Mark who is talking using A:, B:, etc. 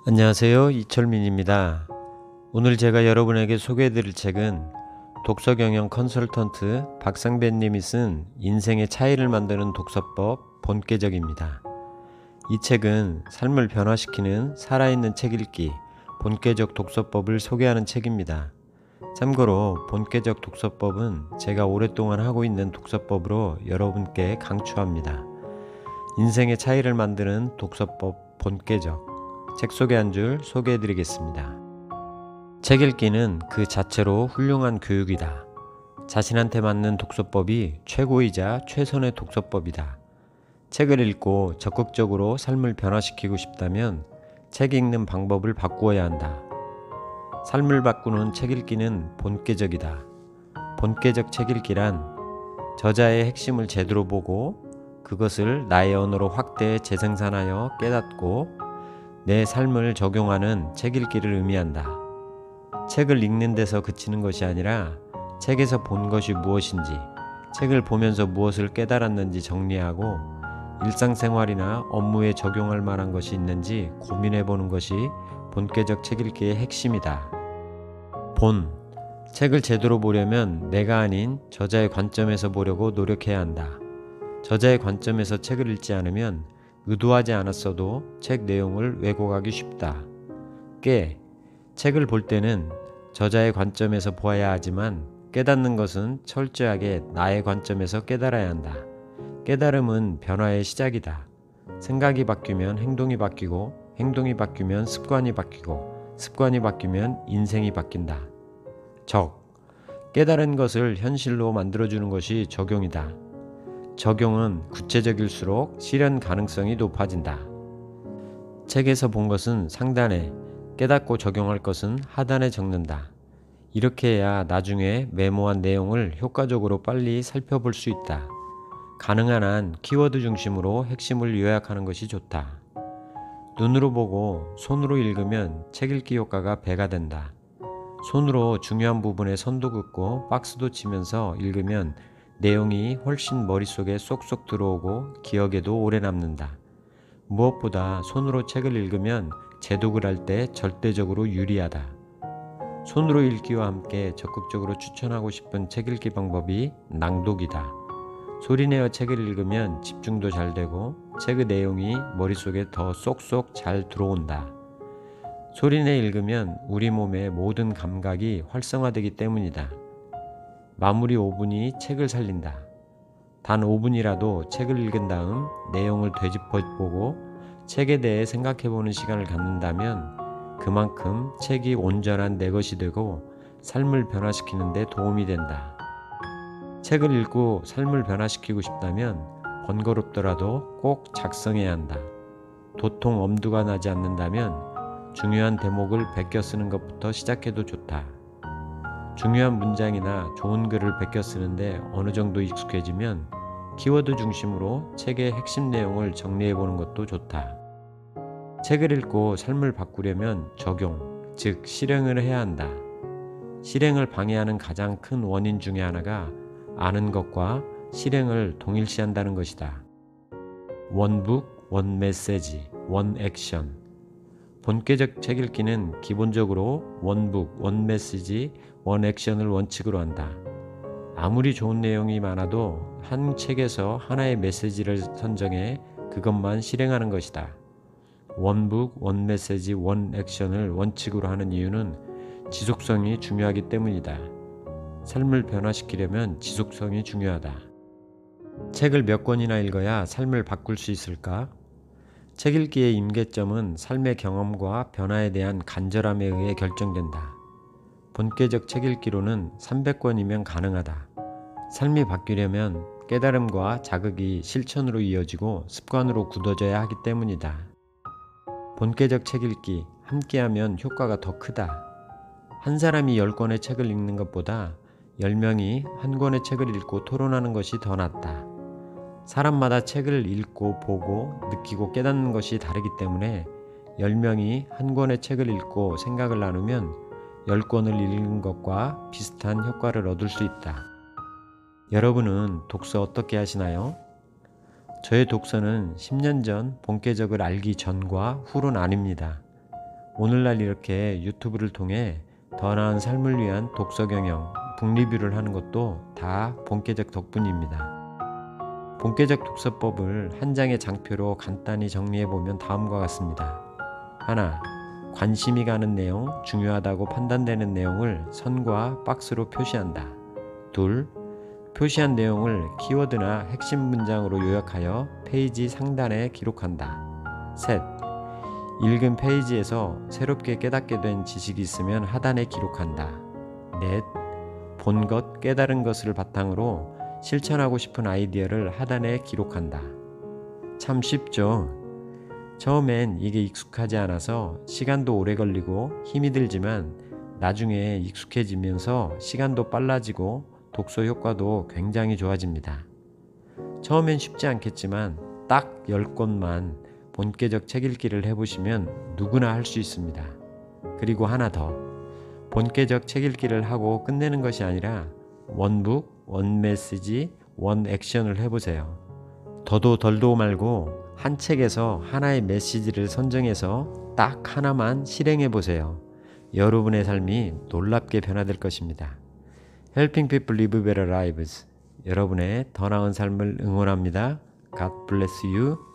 A: 안녕하세요. 이철민입니다. 오늘 제가 여러분에게 소개해드릴 책은 독서경영 컨설턴트 박상배님이 쓴 인생의 차이를 만드는 독서법 본께적입니다. 이 책은 삶을 변화시키는 살아있는 책 읽기 본께적 독서법을 소개하는 책입니다. 참고로 본께적 독서법은 제가 오랫동안 하고 있는 독서법으로 여러분께 강추합니다. 인생의 차이를 만드는 독서법 본께적 책 소개 한 줄 소개해드리겠습니다. 책 읽기는 그 자체로 훌륭한 교육이다. 자신한테 맞는 독서법이 최고이자 최선의 독서법이다. 책을 읽고 적극적으로 삶을 변화시키고 싶다면 책 읽는 방법을 바꾸어야 한다. 삶을 바꾸는 책 읽기는 본께적이다. 본께적 책 읽기란 저자의 핵심을 제대로 보고 그것을 나의 언어로 확대 재생산하여 깨닫고 내 삶을 적용하는 책 읽기를 의미한다. 책을 읽는 데서 그치는 것이 아니라 책에서 본 것이 무엇인지, 책을 보면서 무엇을 깨달았는지 정리하고 일상생활이나 업무에 적용할 만한 것이 있는지 고민해보는 것이 본께적 책 읽기의 핵심이다. 본, 책을 제대로 보려면 내가 아닌 저자의 관점에서 보려고 노력해야 한다. 저자의 관점에서 책을 읽지 않으면 의도하지 않았어도 책 내용을 왜곡하기 쉽다. 책을 볼 때는 저자의 관점에서 보아야 하지만 깨닫는 것은 철저하게 나의 관점에서 깨달아야 한다. 깨달음은 변화의 시작이다. 생각이 바뀌면 행동이 바뀌고 행동이 바뀌면 습관이 바뀌고 습관이 바뀌면 인생이 바뀐다. 깨달은 것을 현실로 만들어주는 것이 적용이다. 적용은 구체적일수록 실현 가능성이 높아진다. 책에서 본 것은 상단에, 깨닫고 적용할 것은 하단에 적는다. 이렇게 해야 나중에 메모한 내용을 효과적으로 빨리 살펴볼 수 있다. 가능한 한 키워드 중심으로 핵심을 요약하는 것이 좋다. 눈으로 보고 손으로 읽으면 책 읽기 효과가 배가 된다. 손으로 중요한 부분에 선도 긋고 박스도 치면서 읽으면 내용이 훨씬 머릿속에 쏙쏙 들어오고 기억에도 오래 남는다. 무엇보다 손으로 책을 읽으면 재독을 할 때 절대적으로 유리하다. 손으로 읽기와 함께 적극적으로 추천하고 싶은 책 읽기 방법이 낭독이다. 소리내어 책을 읽으면 집중도 잘 되고 책의 내용이 머릿속에 더 쏙쏙 잘 들어온다. 소리내 읽으면 우리 몸의 모든 감각이 활성화되기 때문이다. 마무리 5분이 책을 살린다. 단 5분이라도 책을 읽은 다음 내용을 되짚어보고 책에 대해 생각해보는 시간을 갖는다면 그만큼 책이 온전한 내 것이 되고 삶을 변화시키는 데 도움이 된다. 책을 읽고 삶을 변화시키고 싶다면 번거롭더라도 꼭 작성해야 한다. 도통 엄두가 나지 않는다면 중요한 대목을 베껴 쓰는 것부터 시작해도 좋다. 중요한 문장이나 좋은 글을 베껴 쓰는데 어느 정도 익숙해지면 키워드 중심으로 책의 핵심 내용을 정리해보는 것도 좋다. 책을 읽고 삶을 바꾸려면 적용, 즉 실행을 해야 한다. 실행을 방해하는 가장 큰 원인 중에 하나가 아는 것과 실행을 동일시한다는 것이다. 원북, 원메시지, 원액션. 본께적 책 읽기는 기본적으로 원북, 원메시지, 원액션을 원칙으로 한다. 아무리 좋은 내용이 많아도 한 책에서 하나의 메시지를 선정해 그것만 실행하는 것이다. 원북, 원메시지, 원액션을 원칙으로 하는 이유는 지속성이 중요하기 때문이다. 삶을 변화시키려면 지속성이 중요하다. 책을 몇 권이나 읽어야 삶을 바꿀 수 있을까? 책 읽기의 임계점은 삶의 경험과 변화에 대한 간절함에 의해 결정된다. 본께적 책 읽기로는 300권이면 가능하다. 삶이 바뀌려면 깨달음과 자극이 실천으로 이어지고 습관으로 굳어져야 하기 때문이다. 본께적 책 읽기, 함께하면 효과가 더 크다. 한 사람이 10권의 책을 읽는 것보다 10명이 한 권의 책을 읽고 토론하는 것이 더 낫다. 사람마다 책을 읽고 보고 느끼고 깨닫는 것이 다르기 때문에 10명이 한 권의 책을 읽고 생각을 나누면 10권을 읽는 것과 비슷한 효과를 얻을 수 있다. 여러분은 독서 어떻게 하시나요? 저의 독서는 10년 전 본께적을 알기 전과 후로 나뉩니다. 오늘날 이렇게 유튜브를 통해 더 나은 삶을 위한 독서 경영, 북리뷰를 하는 것도 다 본캐적 덕분입니다. 본캐적 독서법을 한 장의 장표로 간단히 정리해보면 다음과 같습니다. 하나, 관심이 가는 내용, 중요하다고 판단되는 내용을 선과 박스로 표시한다. 둘, 표시한 내용을 키워드나 핵심 문장으로 요약하여 페이지 상단에 기록한다. 셋, 읽은 페이지에서 새롭게 깨닫게 된 지식이 있으면 하단에 기록한다. 넷, 본 것, 깨달은 것을 바탕으로 실천하고 싶은 아이디어를 하단에 기록한다. 참 쉽죠? 처음엔 이게 익숙하지 않아서 시간도 오래 걸리고 힘이 들지만 나중에 익숙해지면서 시간도 빨라지고 독서 효과도 굉장히 좋아집니다. 처음엔 쉽지 않겠지만 딱 10권만 본캐적 책 읽기를 해보시면 누구나 할 수 있습니다. 그리고 하나 더, 본캐적 책 읽기를 하고 끝내는 것이 아니라 원북, 원메시지, 원액션을 해보세요. 더도 덜도 말고 한 책에서 하나의 메시지를 선정해서 딱 하나만 실행해보세요. 여러분의 삶이 놀랍게 변화될 것입니다. Helping people live better lives. 여러분의 더 나은 삶을 응원합니다. God bless you.